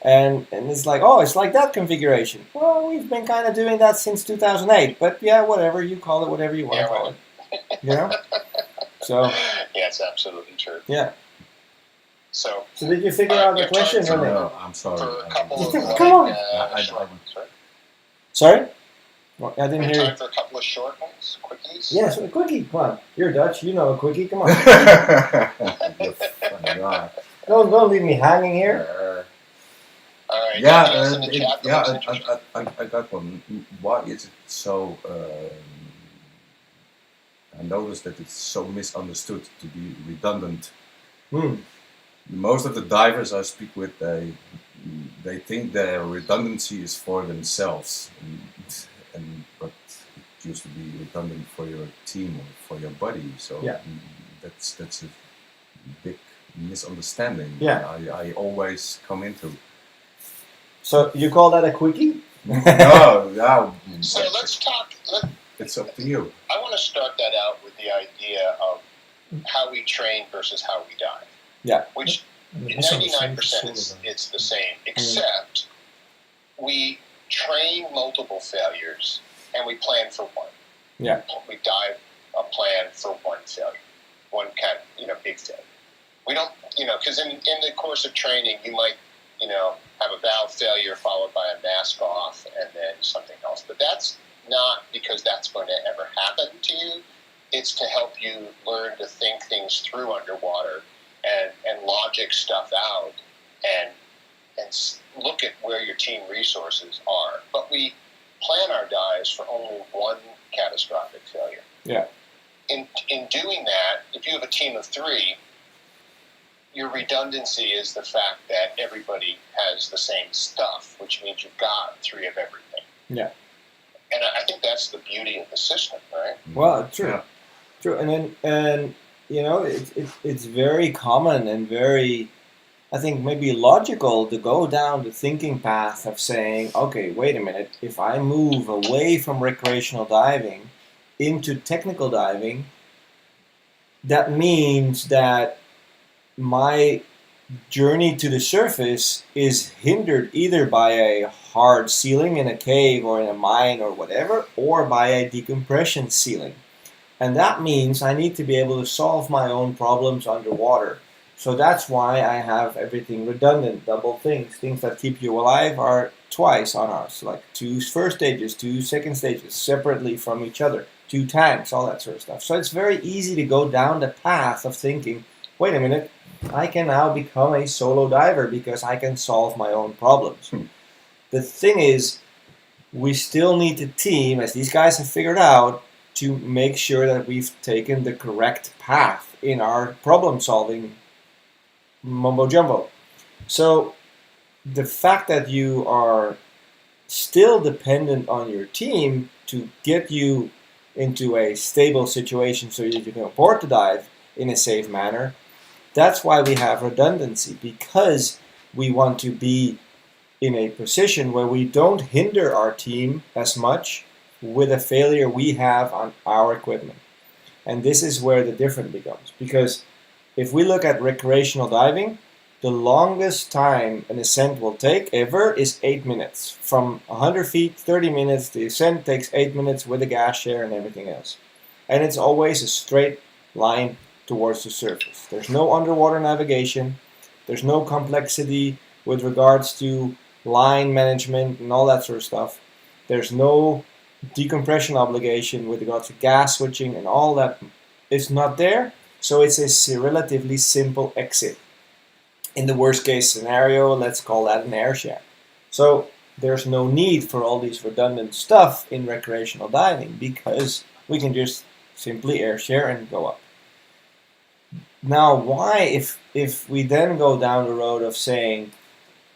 And it's like, oh, it's like that configuration. Well, we've been kind of doing that since 2008. But yeah, whatever. You call it whatever you want to call it. You know? So. Yeah, it's absolutely true. Yeah. So did you figure out the question? Or No, I'm sorry. for a couple of Come on. short ones, right? Sorry? Well, I didn't We have hear you. time for a couple of short ones, quickies. Yes, a quickie. Come on. You're Dutch. You know a quickie. Come on. You funny guy. Don't leave me hanging here. All right. Yeah, anything else in the chat that looks interesting? I got one. Why is it so? I noticed that it's so misunderstood to be redundant. Most of the divers I speak with, they think their redundancy is for themselves, but it used to be redundant for your team or for your buddy. So Yeah. that's a big misunderstanding. Yeah. I always come into. So you call that a quickie? No. So let's talk. It's up to you. I want to start that out with the idea of how we train versus how we dive. Yeah. Which And the 99% misunderstanding it's the same, except we train multiple failures and we plan for one. Yeah. We dive a plan for one failure, one kind of, big failure. We don't, because in the course of training, you might, have a valve failure followed by a mask off and then something else. But that's not because that's going to ever happen to you. It's to help you learn to think things through underwater and logic stuff out and look at where your team resources are. But we plan our dives for only one catastrophic failure. Yeah. In doing that, if you have a team of 3, your redundancy is the fact that everybody has the same stuff, which means you've got 3 of everything. Yeah. And I think that's the beauty of the system, right? Well, true. Yeah. True. And it's very common and very, I think, maybe logical to go down the thinking path of saying, okay, wait a minute, if I move away from recreational diving into technical diving, that means that my journey to the surface is hindered either by a hard ceiling in a cave or in a mine or whatever, or by a decompression ceiling. And that means I need to be able to solve my own problems underwater. So that's why I have everything redundant, double things that keep you alive are twice on ours, like 2 first stages, 2 second stages, separately from each other, 2 tanks, all that sort of stuff. So it's very easy to go down the path of thinking, wait a minute, I can now become a solo diver because I can solve my own problems. The thing is, we still need to team, as these guys have figured out, to make sure that we've taken the correct path in our problem-solving mumbo-jumbo. So the fact that you are still dependent on your team to get you into a stable situation so that you can afford to dive in a safe manner, that's why we have redundancy, because we want to be in a position where we don't hinder our team as much with a failure we have on our equipment. And this is where the difference becomes. Because if we look at recreational diving, the longest time an ascent will take ever is 8 minutes. From 100 feet, 30 minutes, the ascent takes 8 minutes with a gas share and everything else. And it's always a straight line towards the surface. There's no underwater navigation. There's no complexity with regards to line management and all that sort of stuff. There's no decompression obligation with regards to gas switching and all that. It's not there, so it's a relatively simple exit. In the worst case scenario, let's call that an air share. So there's no need for all these redundant stuff in recreational diving because we can just simply air share and go up. Now, why, if we then go down the road of saying,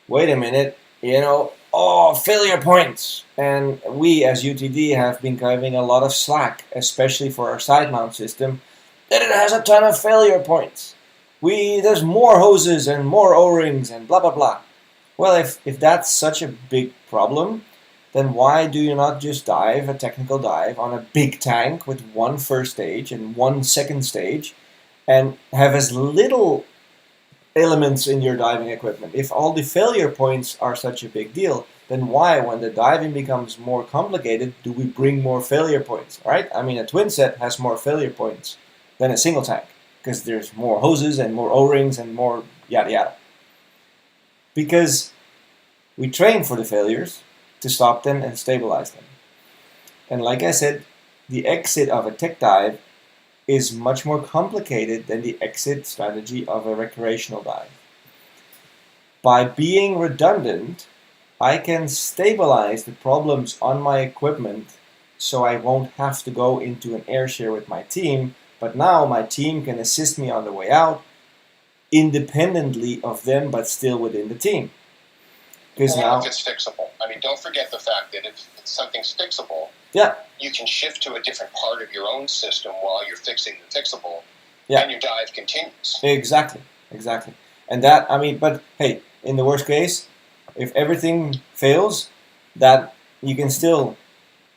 wait a minute, failure points, and we as UTD have been giving a lot of slack, especially for our side mount system, that it has a ton of failure points. there's more hoses and more O-rings and blah blah blah. Well, if that's such a big problem, then why do you not just dive a technical dive on a big tank with one first stage and one second stage, and have as little elements in your diving equipment? If all the failure points are such a big deal, then why, when the diving becomes more complicated, do we bring more failure points, right? I mean, a twin set has more failure points than a single tank, because there's more hoses and more O-rings and more yada yada. Because we train for the failures to stop them and stabilize them. And like I said, the exit of a tech dive is much more complicated than the exit strategy of a recreational dive. By being redundant, I can stabilize the problems on my equipment so I won't have to go into an air share with my team, but now my team can assist me on the way out independently of them, but still within the team. Because now, if it's fixable. I mean, don't forget the fact that if something's fixable, yeah, you can shift to a different part of your own system while you're fixing the fixable, yeah, and your dive continues. Exactly. And that, I mean, but hey, in the worst case, if everything fails, that you can still,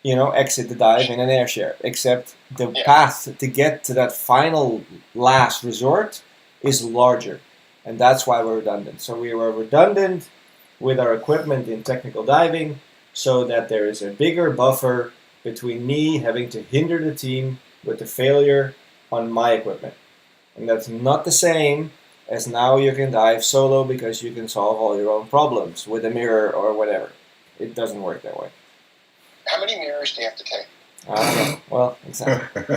exit the dive in an air share, except the path to get to that final last resort is larger. And that's why we're redundant. So we were redundant with our equipment in technical diving so that there is a bigger buffer between me having to hinder the team with the failure on my equipment. And that's not the same as now you can dive solo because you can solve all your own problems with a mirror or whatever. It doesn't work that way. How many mirrors do you have to take? I don't know. Well, exactly.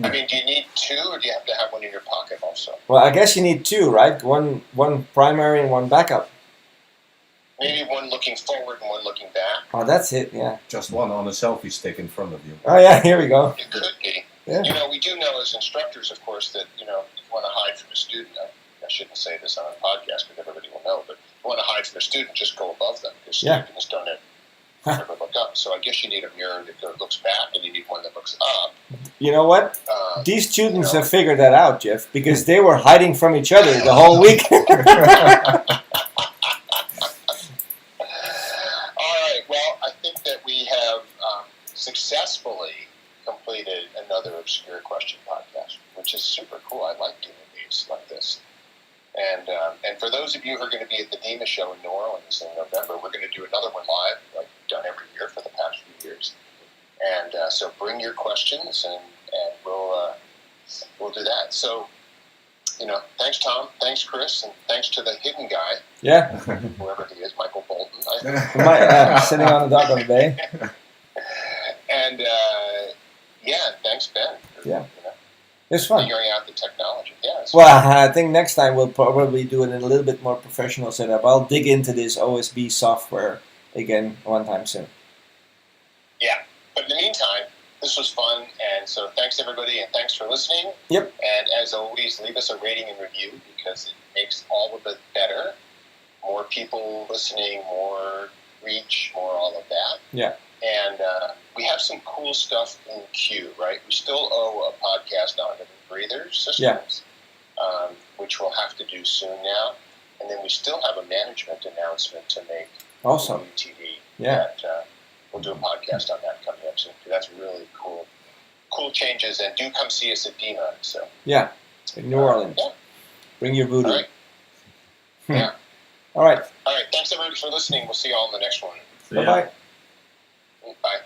I mean, do you need two, or do you have to have one in your pocket also? Well, I guess you need two, right? One primary and one backup. Maybe one looking forward and one looking back. Oh, that's it, yeah. Just one on a selfie stick in front of you. Oh, yeah, here we go. It could be. Yeah. We do know as instructors, of course, that, if you want to hide from a student, I shouldn't say this on a podcast because everybody will know, but if you want to hide from a student, just go above them because students don't ever look up. So I guess you need a mirror that looks back and you need one that looks up. You know what? These students have figured that out, Jeff, because they were hiding from each other the whole week. Successfully completed another Obscure Question podcast, which is super cool. I like doing these like this. And for those of you who are going to be at the DEMA show in New Orleans in November, we're going to do another one live, like we've done every year for the past few years. And so bring your questions, and we'll do that. So, thanks Tom, thanks Chris, and thanks to the hidden guy. Yeah. Whoever he is, Michael Bolton. Sitting on the dock of the bay. And thanks Ben. For, It's fun. Figuring out the technology. Yeah. Well, I think next time we'll probably do it in a little bit more professional setup. I'll dig into this OSB software again one time soon. Yeah, but in the meantime, this was fun, and so thanks everybody, and thanks for listening. Yep. And as always, leave us a rating and review because it makes all of it better. More people listening, more reach, more all of that. Yeah. And we have some cool stuff in queue, right? We still owe a podcast on the breather systems, which we'll have to do soon now. And then we still have a management announcement to make. Also. UTD. Yeah. That, we'll do a podcast on that coming up soon. That's really cool. Cool changes. And do come see us at DEMA. So. Yeah. In New Orleans. Yeah. Bring your voodoo. All right. Yeah. All right. All right. Thanks everybody for listening. We'll see you all in the next one. See ya. Bye-bye. Bye.